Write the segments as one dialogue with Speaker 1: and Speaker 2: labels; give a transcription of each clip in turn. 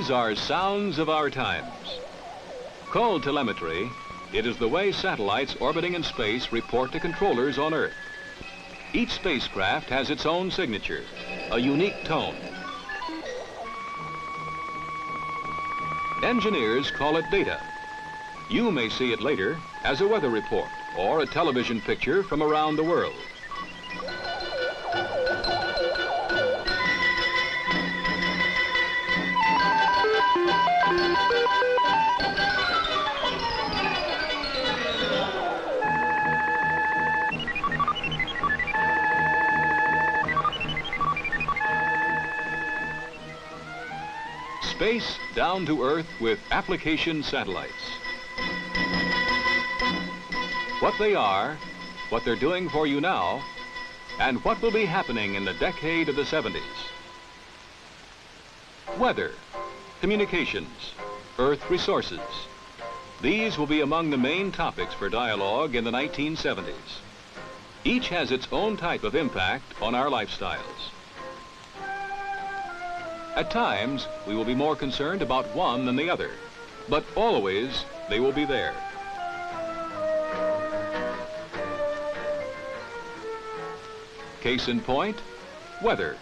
Speaker 1: These are sounds of our times. Called telemetry, it is the way satellites orbiting in space report to controllers on Earth. Each spacecraft has its own signature, a unique tone. Engineers call it data. You may see it later as a weather report or a television picture from around the world. Space down to Earth with application satellites. What they are, what they're doing for you now, and what will be happening in the decade of the 70s. Weather, communications, Earth resources. These will be among the main topics for dialogue in the 1970s. Each has its own type of impact on our lifestyles. At times, we will be more concerned about one than the other, but always they will be there. Case in point, weather.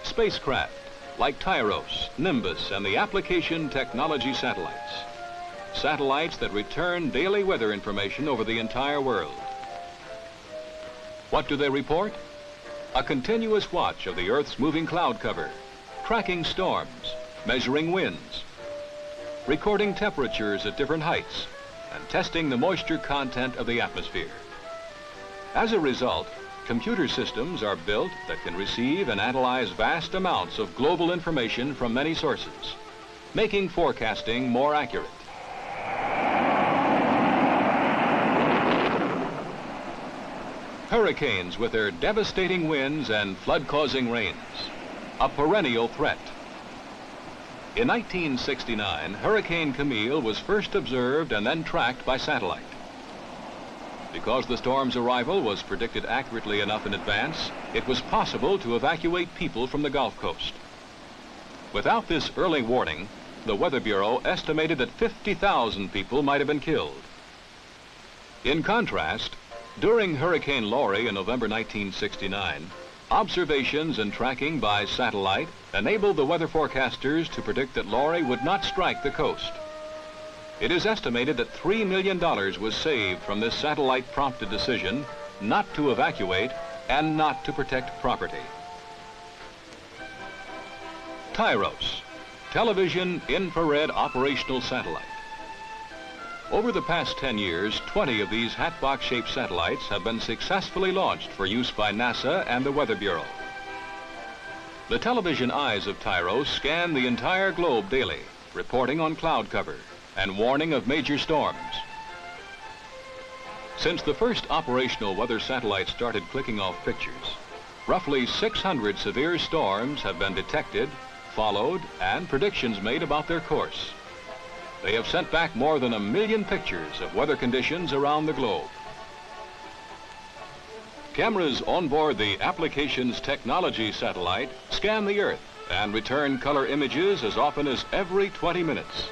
Speaker 1: Spacecraft, like Tyros, Nimbus, and the application technology satellites. Satellites that return daily weather information over the entire world. What do they report? A continuous watch of the Earth's moving cloud cover, tracking storms, measuring winds, recording temperatures at different heights, and testing the moisture content of the atmosphere. As a result, computer systems are built that can receive and analyze vast amounts of global information from many sources, making forecasting more accurate. Hurricanes with their devastating winds and flood-causing rains, a perennial threat. In 1969, Hurricane Camille was first observed and then tracked by satellite. Because the storm's arrival was predicted accurately enough in advance, it was possible to evacuate people from the Gulf Coast. Without this early warning, the Weather Bureau estimated that 50,000 people might have been killed. In contrast, during Hurricane Laurie in November 1969, observations and tracking by satellite enabled the weather forecasters to predict that Laurie would not strike the coast. It is estimated that $3 million was saved from this satellite-prompted decision not to evacuate and not to protect property. Tyros, television infrared operational satellite. Over the past 10 years, 20 of these hatbox-shaped satellites have been successfully launched for use by NASA and the Weather Bureau. The television eyes of Tyros scan the entire globe daily, reporting on cloud cover and warning of major storms. Since the first operational weather satellites started clicking off pictures, roughly 600 severe storms have been detected, followed, and predictions made about their course. They have sent back more than 1 million pictures of weather conditions around the globe. Cameras on board the applications technology satellite scan the Earth and return color images as often as every 20 minutes.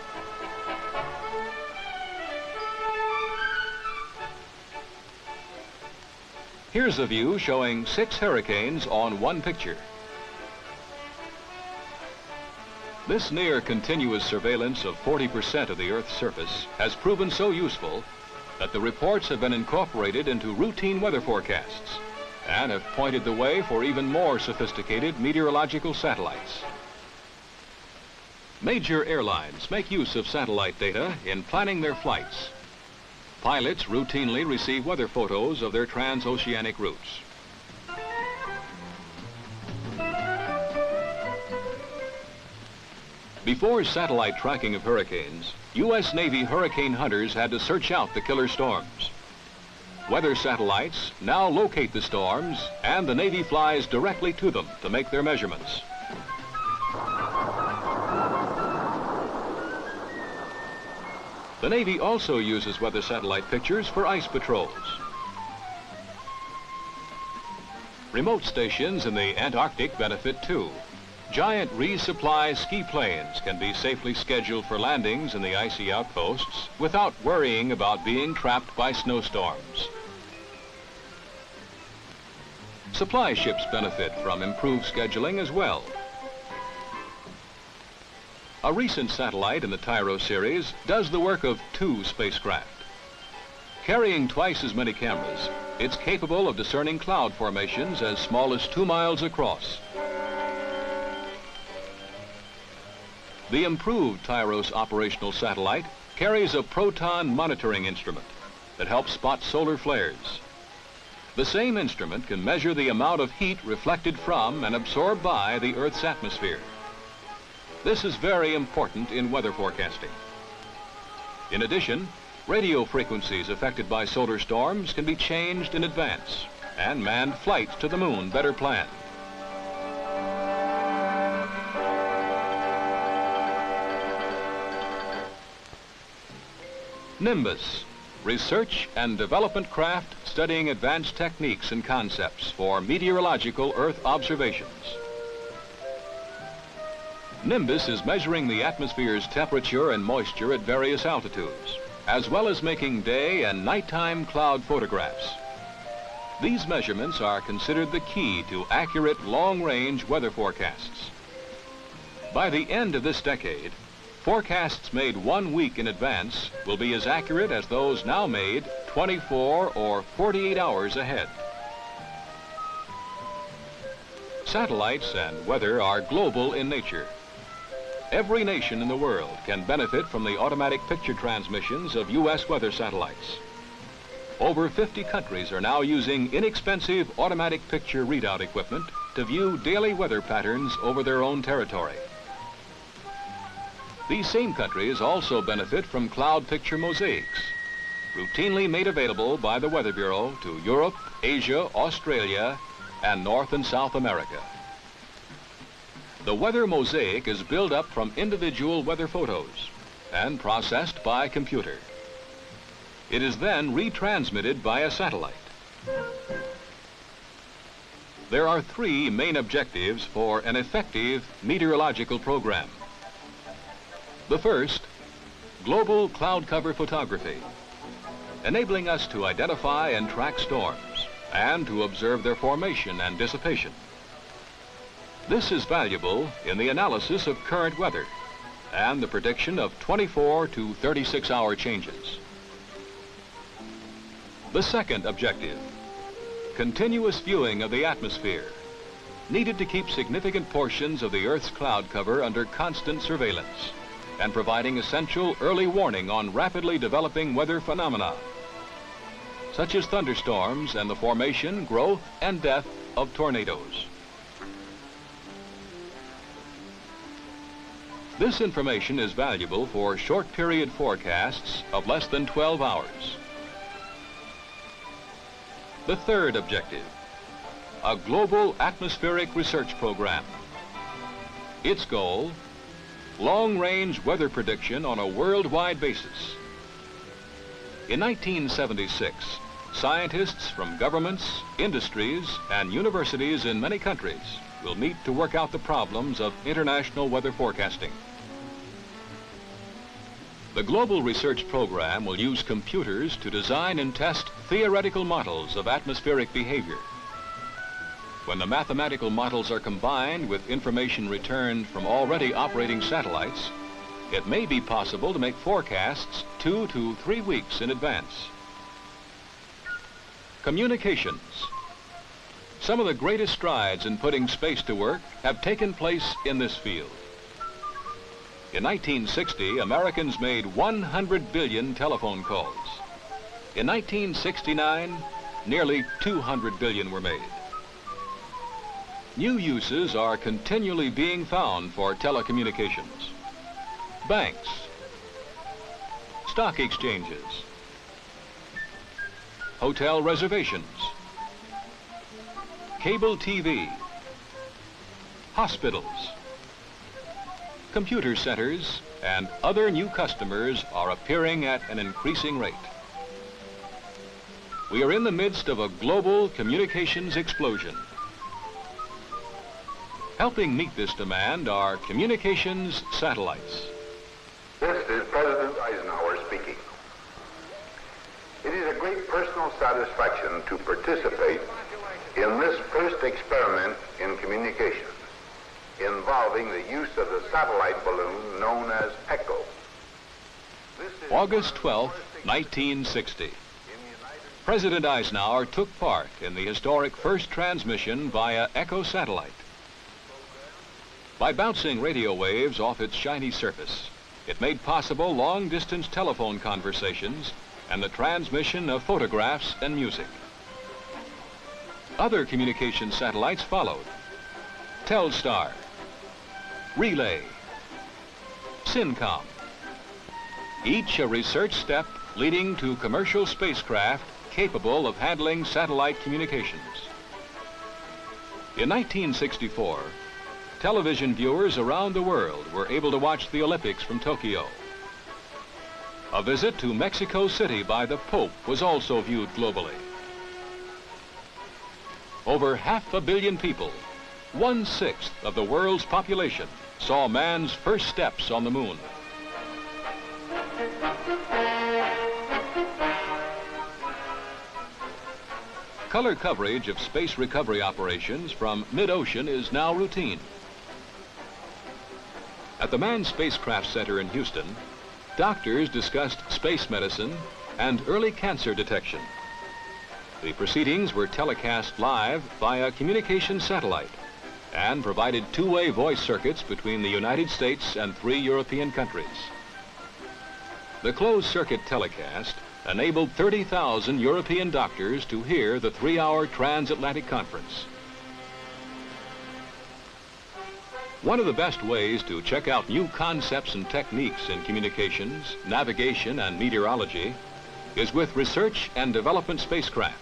Speaker 1: Here's a view showing 6 hurricanes on one picture. This near continuous surveillance of 40% of the Earth's surface has proven so useful that the reports have been incorporated into routine weather forecasts and have pointed the way for even more sophisticated meteorological satellites. Major airlines make use of satellite data in planning their flights. Pilots routinely receive weather photos of their transoceanic routes. Before satellite tracking of hurricanes, U.S. Navy hurricane hunters had to search out the killer storms. Weather satellites now locate the storms, and the Navy flies directly to them to make their measurements. The Navy also uses weather satellite pictures for ice patrols. Remote stations in the Antarctic benefit too. giant resupply ski planes can be safely scheduled for landings in the icy outposts without worrying about being trapped by snowstorms. Supply ships benefit from improved scheduling as well. A recent satellite in the Tyro series does the work of 2 spacecraft. Carrying twice as many cameras, it's capable of discerning cloud formations as small as 2 miles across. The improved Tyros operational satellite carries a proton monitoring instrument that helps spot solar flares. The same instrument can measure the amount of heat reflected from and absorbed by the Earth's atmosphere. This is very important in weather forecasting. In addition, radio frequencies affected by solar storms can be changed in advance, and manned flights to the moon better planned. Nimbus, research and development craft studying advanced techniques and concepts for meteorological Earth observations. Nimbus is measuring the atmosphere's temperature and moisture at various altitudes, as well as making day and nighttime cloud photographs. These measurements are considered the key to accurate long-range weather forecasts. By the end of this decade, forecasts made 1 week in advance will be as accurate as those now made 24 or 48 hours ahead. Satellites and weather are global in nature. Every nation in the world can benefit from the automatic picture transmissions of U.S. weather satellites. Over 50 countries are now using inexpensive automatic picture readout equipment to view daily weather patterns over their own territory. These same countries also benefit from cloud picture mosaics, routinely made available by the Weather Bureau to Europe, Asia, Australia, and North and South America. The weather mosaic is built up from individual weather photos and processed by computer. It is then retransmitted by a satellite. There are 3 main objectives for an effective meteorological program. The first, global cloud cover photography, enabling us to identify and track storms and to observe their formation and dissipation. This is valuable in the analysis of current weather and the prediction of 24 to 36-hour changes. The second objective, continuous viewing of the atmosphere, needed to keep significant portions of the Earth's cloud cover under constant surveillance and providing essential early warning on rapidly developing weather phenomena, such as thunderstorms and the formation, growth, and death of tornadoes. This information is valuable for short period forecasts of less than 12 hours. The third objective, a global atmospheric research program. Its goal, long-range weather prediction on a worldwide basis. In 1976, scientists from governments, industries, and universities in many countries will meet to work out the problems of international weather forecasting. The global research program will use computers to design and test theoretical models of atmospheric behavior. When the mathematical models are combined with information returned from already operating satellites, it may be possible to make forecasts 2 to 3 weeks in advance. Communications. Some of the greatest strides in putting space to work have taken place in this field. In 1960, Americans made 100 billion telephone calls. In 1969, nearly 200 billion were made. New uses are continually being found for telecommunications. Banks, stock exchanges, hotel reservations, cable TV, hospitals, computer centers, and other new customers are appearing at an increasing rate. We are in the midst of a global communications explosion. Helping meet this demand are communications satellites.
Speaker 2: This is President Eisenhower speaking. It is a great personal satisfaction to participate in this first experiment in communications involving the use of the satellite balloon known as ECHO.
Speaker 1: August 12, 1960. President Eisenhower took part in the historic first transmission via ECHO satellite. By bouncing radio waves off its shiny surface, it made possible long-distance telephone conversations and the transmission of photographs and music. Other communication satellites followed: Telstar, Relay, Syncom, each a research step leading to commercial spacecraft capable of handling satellite communications. In 1964, television viewers around the world were able to watch the Olympics from Tokyo. A visit to Mexico City by the Pope was also viewed globally. Over 500 million people, 1/6 of the world's population, saw man's first steps on the moon. Color coverage of space recovery operations from mid-ocean is now routine. At the Manned Spacecraft Center in Houston, doctors discussed space medicine and early cancer detection. The proceedings were telecast live via communication satellite and provided two-way voice circuits between the United States and 3 European countries. The closed-circuit telecast enabled 30,000 European doctors to hear the 3-hour transatlantic conference. One of the best ways to check out new concepts and techniques in communications, navigation, and meteorology is with research and development spacecraft.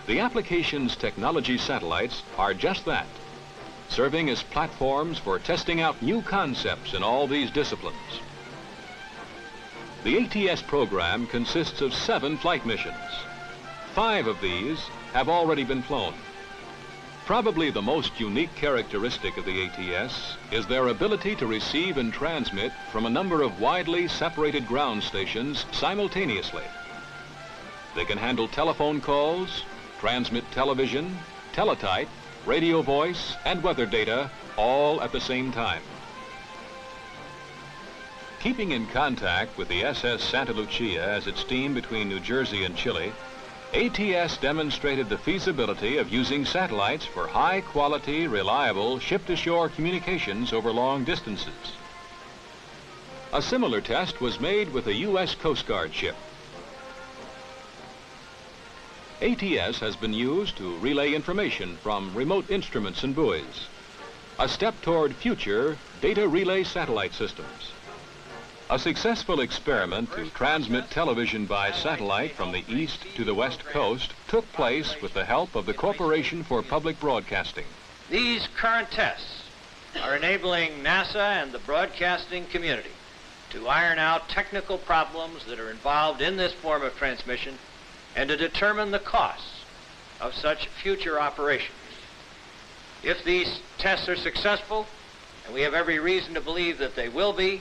Speaker 1: The applications technology satellites are just that, serving as platforms for testing out new concepts in all these disciplines. The ATS program consists of 7 flight missions. 5 of these have already been flown. Probably the most unique characteristic of the ATS is their ability to receive and transmit from a number of widely separated ground stations simultaneously. They can handle telephone calls, transmit television, teletype, radio voice, and weather data all at the same time. Keeping in contact with the SS Santa Lucia as it steamed between New Jersey and Chile, ATS demonstrated the feasibility of using satellites for high-quality, reliable ship-to-shore communications over long distances. A similar test was made with a U.S. Coast Guard ship. ATS has been used to relay information from remote instruments and buoys, a step toward future data relay satellite systems. A successful experiment to transmit television by satellite from the east to the west coast took place with the help of the Corporation for Public Broadcasting.
Speaker 3: These current tests are enabling NASA and the broadcasting community to iron out technical problems that are involved in this form of transmission and to determine the costs of such future operations. If these tests are successful, and we have every reason to believe that they will be,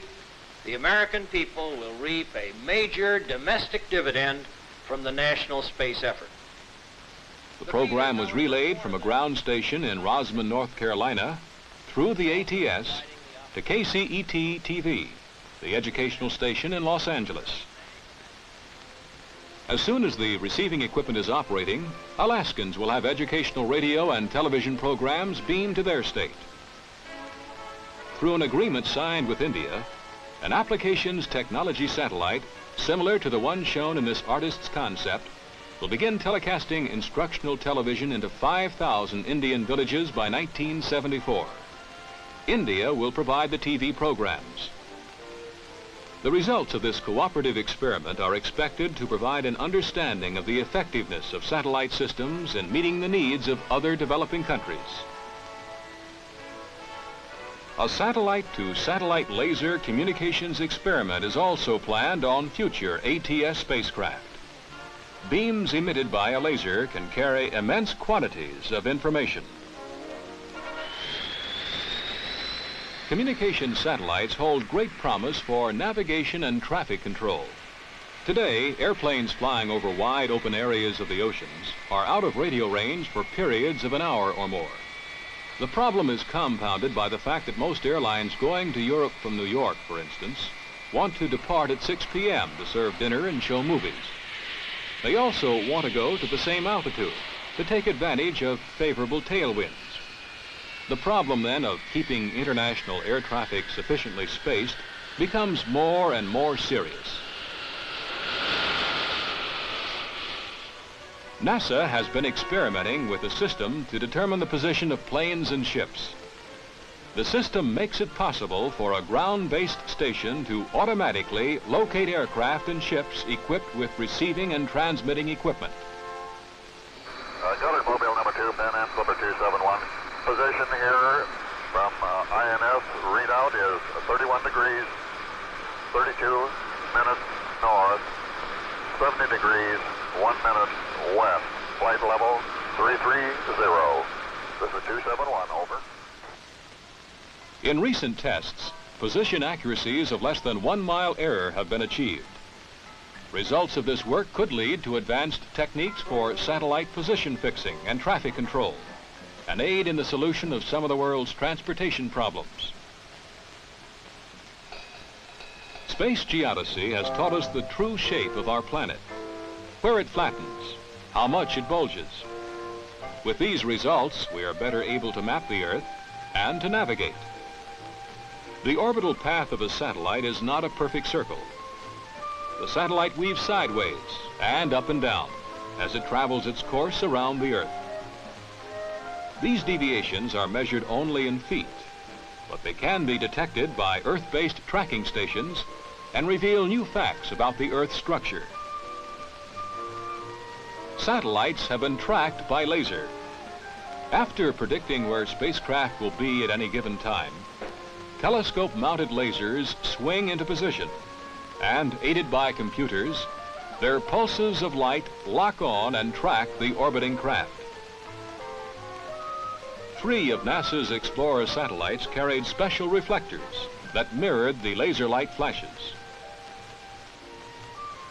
Speaker 3: the American people will reap a major domestic dividend from the national space effort.
Speaker 1: The program was relayed from a ground station in Rosman, North Carolina, through the ATS to KCET-TV, the educational station in Los Angeles. As soon as the receiving equipment is operating, Alaskans will have educational radio and television programs beamed to their state. Through an agreement signed with India, an applications technology satellite, similar to the one shown in this artist's concept, will begin telecasting instructional television into 5,000 Indian villages by 1974. India will provide the TV programs. The results of this cooperative experiment are expected to provide an understanding of the effectiveness of satellite systems in meeting the needs of other developing countries. A satellite-to-satellite laser communications experiment is also planned on future ATS spacecraft. Beams emitted by a laser can carry immense quantities of information. communication satellites hold great promise for navigation and traffic control. Today, airplanes flying over wide open areas of the oceans are out of radio range for periods of an hour or more. The problem is compounded by the fact that most airlines going to Europe from New York, for instance, want to depart at 6 p.m. to serve dinner and show movies. They also want to go to the same altitude to take advantage of favorable tailwinds. The problem then of keeping international air traffic sufficiently spaced becomes more and more serious. NASA has been experimenting with a system to determine the position of planes and ships. The system makes it possible for a ground-based station to automatically locate aircraft and ships equipped with receiving and transmitting equipment.
Speaker 4: Colored mobile number 2, Pan Am Clipper 271. Position here from INS readout is 31 degrees, 32 minutes north, 70 degrees, 1 minute west. Flight level 330. This is 271, over.
Speaker 1: In recent tests, position accuracies of less than 1 mile error have been achieved. Results of this work could lead to advanced techniques for satellite position fixing and traffic control, and aid in the solution of some of the world's transportation problems. Space geodesy has taught us the true shape of our planet, where it flattens, how much it bulges. With these results, we are better able to map the Earth and to navigate. The orbital path of a satellite is not a perfect circle. The satellite weaves sideways and up and down as it travels its course around the Earth. These deviations are measured only in feet, but they can be detected by Earth-based tracking stations and reveal new facts about the Earth's structure. Satellites have been tracked by laser. After predicting where spacecraft will be at any given time, telescope-mounted lasers swing into position, and aided by computers, their pulses of light lock on and track the orbiting craft. 3 of NASA's Explorer satellites carried special reflectors that mirrored the laser light flashes.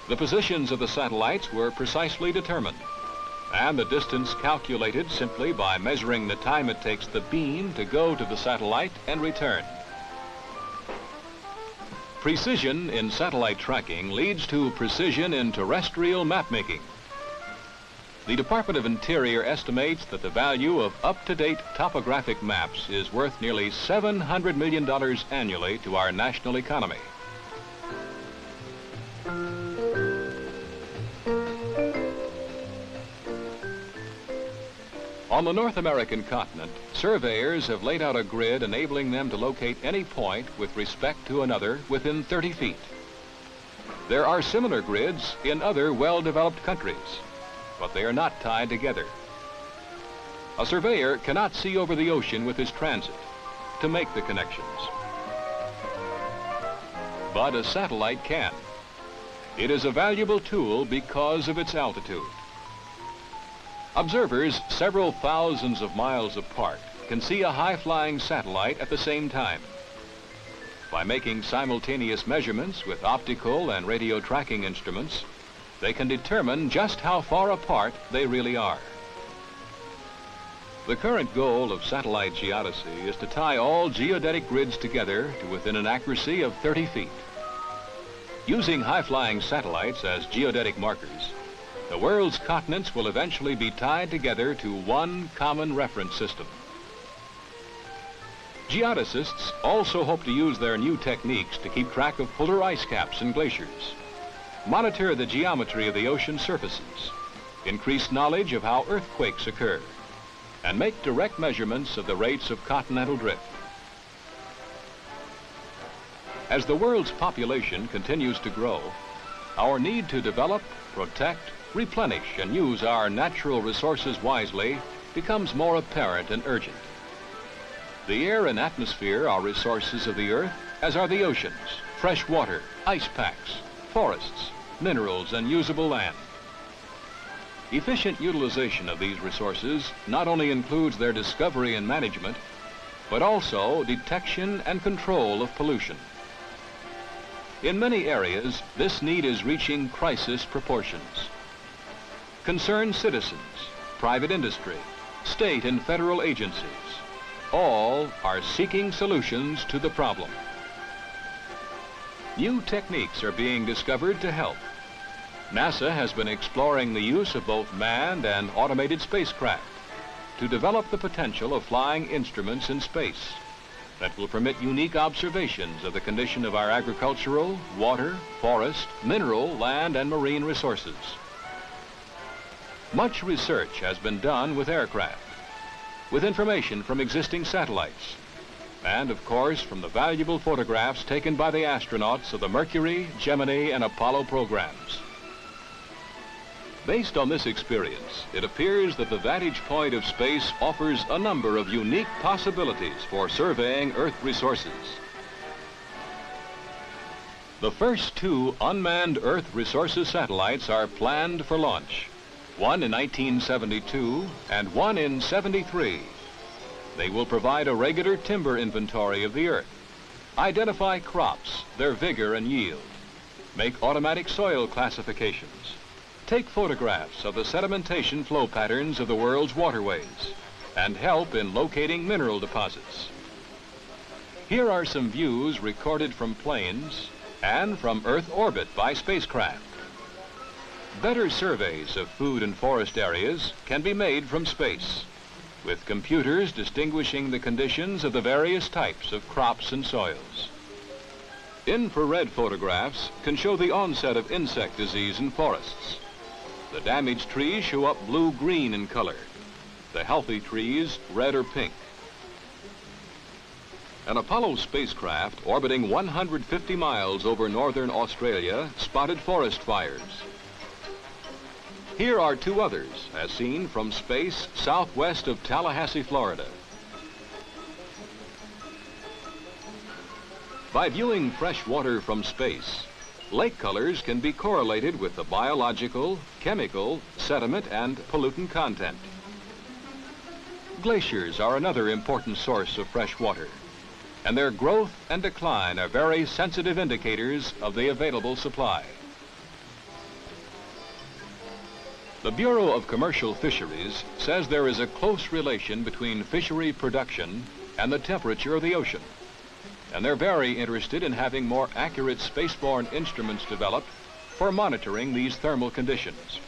Speaker 1: The positions of the satellites were precisely determined, and the distance calculated simply by measuring the time it takes the beam to go to the satellite and return. Precision in satellite tracking leads to precision in terrestrial mapmaking. The Department of Interior estimates that the value of up-to-date topographic maps is worth nearly $700 million annually to our national economy. On the North American continent, surveyors have laid out a grid enabling them to locate any point with respect to another within 30 feet. There are similar grids in other well-developed countries, but they are not tied together. A surveyor cannot see over the ocean with his transit to make the connections. But a satellite can. It is a valuable tool because of its altitude. Observers several thousands of miles apart can see a high-flying satellite at the same time. By making simultaneous measurements with optical and radio tracking instruments, they can determine just how far apart they really are. The current goal of satellite geodesy is to tie all geodetic grids together to within an accuracy of 30 feet. Using high-flying satellites as geodetic markers, the world's continents will eventually be tied together to one common reference system. Geodesists also hope to use their new techniques to keep track of polar ice caps and glaciers, monitor the geometry of the ocean surfaces, increase knowledge of how earthquakes occur, and make direct measurements of the rates of continental drift. As the world's population continues to grow, our need to develop, protect, replenish, and use our natural resources wisely becomes more apparent and urgent. The air and atmosphere are resources of the Earth, as are the oceans, fresh water, ice packs, forests, minerals, and usable land. Efficient utilization of these resources not only includes their discovery and management, but also detection and control of pollution. In many areas, this need is reaching crisis proportions. Concerned citizens, private industry, state and federal agencies, all are seeking solutions to the problem. New techniques are being discovered to help. NASA has been exploring the use of both manned and automated spacecraft to develop the potential of flying instruments in space that will permit unique observations of the condition of our agricultural, water, forest, mineral, land, and marine resources. Much research has been done with aircraft, with information from existing satellites, and of course from the valuable photographs taken by the astronauts of the Mercury, Gemini, and Apollo programs. Based on this experience, it appears that the vantage point of space offers a number of unique possibilities for surveying Earth resources. The first two unmanned Earth resources satellites are planned for launch, one in 1972 and one in 73. They will provide a regular timber inventory of the Earth, identify crops, their vigor and yield, make automatic soil classifications, take photographs of the sedimentation flow patterns of the world's waterways, and help in locating mineral deposits. Here are some views recorded from planes and from Earth orbit by spacecraft. Better surveys of food and forest areas can be made from space, with computers distinguishing the conditions of the various types of crops and soils. Infrared photographs can show the onset of insect disease in forests. The damaged trees show up blue-green in color, the healthy trees red or pink. An Apollo spacecraft orbiting 150 miles over northern Australia spotted forest fires. Here are two others, as seen from space southwest of Tallahassee, Florida. By viewing fresh water from space, lake colors can be correlated with the biological, chemical, sediment, and pollutant content. Glaciers are another important source of fresh water, and their growth and decline are very sensitive indicators of the available supply. The Bureau of Commercial Fisheries says there is a close relation between fishery production and the temperature of the ocean, and they're very interested in having more accurate spaceborne instruments developed for monitoring these thermal conditions.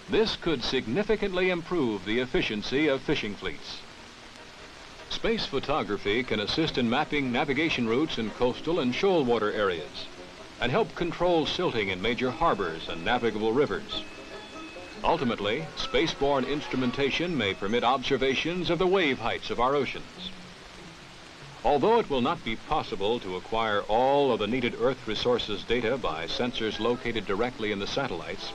Speaker 1: This could significantly improve the efficiency of fishing fleets. Space photography can assist in mapping navigation routes in coastal and shoal water areas and help control silting in major harbors and navigable rivers. Ultimately, spaceborne instrumentation may permit observations of the wave heights of our oceans. Although it will not be possible to acquire all of the needed Earth resources data by sensors located directly in the satellites,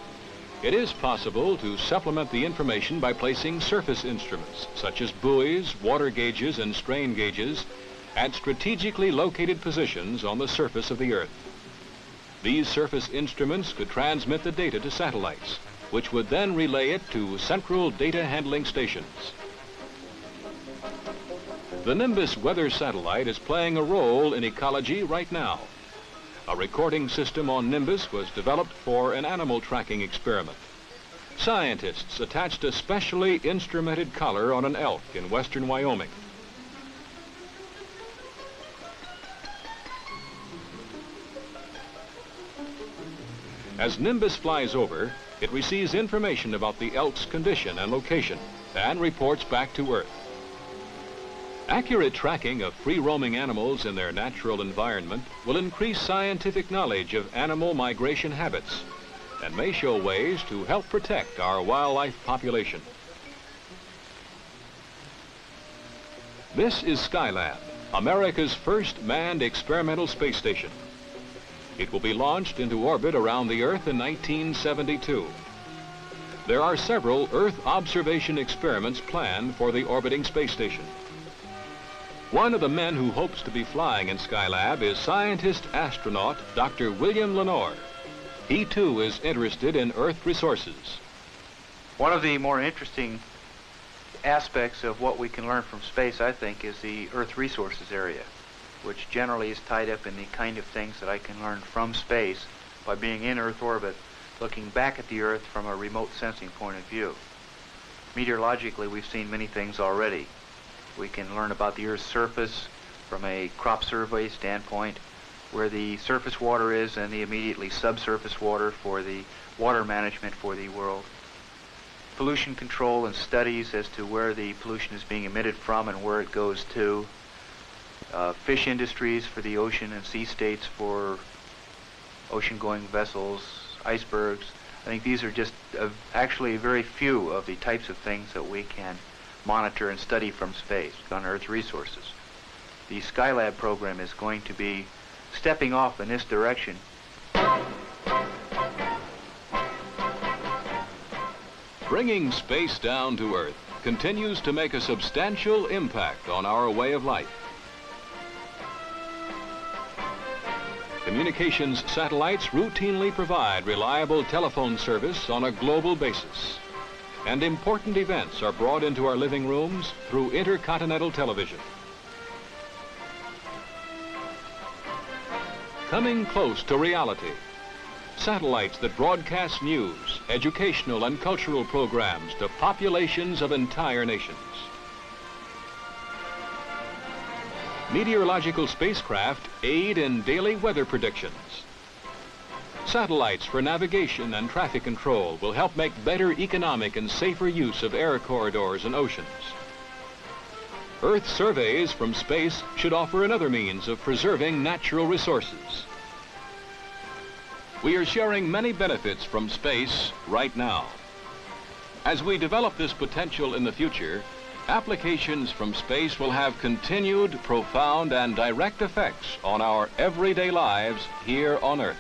Speaker 1: it is possible to supplement the information by placing surface instruments, such as buoys, water gauges, and strain gauges, at strategically located positions on the surface of the Earth. These surface instruments could transmit the data to satellites, which would then relay it to central data handling stations. The Nimbus weather satellite is playing a role in ecology right now. A recording system on Nimbus was developed for an animal tracking experiment. Scientists attached a specially instrumented collar on an elk in western Wyoming. As Nimbus flies over, it receives information about the elk's condition and location and reports back to Earth. Accurate tracking of free-roaming animals in their natural environment will increase scientific knowledge of animal migration habits and may show ways to help protect our wildlife population. This is Skylab, America's first manned experimental space station. It will be launched into orbit around the Earth in 1972. There are several Earth observation experiments planned for the orbiting space station. One of the men who hopes to be flying in Skylab is scientist-astronaut Dr. William Lenore. He too is interested in Earth resources.
Speaker 5: One of the more interesting aspects of what we can learn from space, I think, is the Earth resources area, which generally is tied up in the kind of things that I can learn from space by being in Earth orbit, looking back at the Earth from a remote sensing point of view. Meteorologically, we've seen many things already. We can learn about the Earth's surface from a crop survey standpoint, where the surface water is and the immediately subsurface water for the water management for the world. Pollution control and studies as to where the pollution is being emitted from and where it goes to. Fish industries for the ocean and sea states for ocean-going vessels, icebergs. I think these are just actually very few of the types of things that we can monitor and study from space on Earth resources. The Skylab program is going to be stepping off in this direction.
Speaker 1: Bringing space down to Earth continues to make a substantial impact on our way of life. Communications satellites routinely provide reliable telephone service on a global basis, and important events are brought into our living rooms through intercontinental television. Coming close to reality, satellites that broadcast news, educational and cultural programs to populations of entire nations. Meteorological spacecraft aid in daily weather predictions. Satellites for navigation and traffic control will help make better economic and safer use of air corridors and oceans. Earth surveys from space should offer another means of preserving natural resources. We are sharing many benefits from space right now. As we develop this potential in the future, applications from space will have continued, profound, and direct effects on our everyday lives here on Earth.